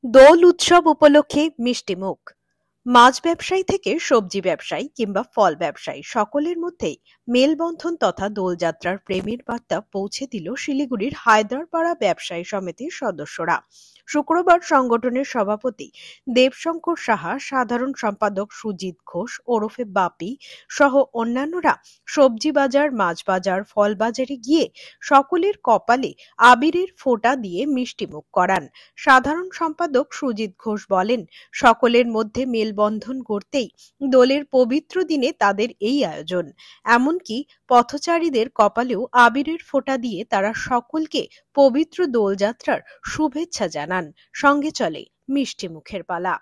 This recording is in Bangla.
দোল উৎসব উপলক্ষে মিষ্টিমুখ। মাছ ব্যবসায়ী থেকে সবজি ব্যবসায়ী কিংবা ফল ব্যবসায়ী সকলের মধ্যেই মেলবন্ধন তথা দোলযাত্রার প্রেমের বার্তা পৌঁছে দিল শিলিগুড়ির হায়দরপাড়া ব্যবসায়ী সমিতির সদস্যরা। শুক্রবার সংগঠনের সভাপতি দেবশঙ্কর সাহা, সাধারণ সম্পাদক সুজিত ঘোষ ওরফে বাপি সহ অন্যান্যরা সবজি বাজার, মাছ বাজার, ফল বাজারে গিয়ে সকলের কপালে আবিরের ফোঁটা দিয়ে মিষ্টিমুখ করান। সাধারণ সম্পাদক সুজিত ঘোষ বলেন, সকলের মধ্যে মেলবন্ধন করতেই দোলের পবিত্র দিনে তাদের এই আয়োজন। এমনকি পথচারীদের কপালেও আবিরের ফোঁটা দিয়ে তারা সকলকে পবিত্র দোলযাত্রার শুভেচ্ছা জানান। সঙ্গে চলে মিষ্টি মুখের পালা।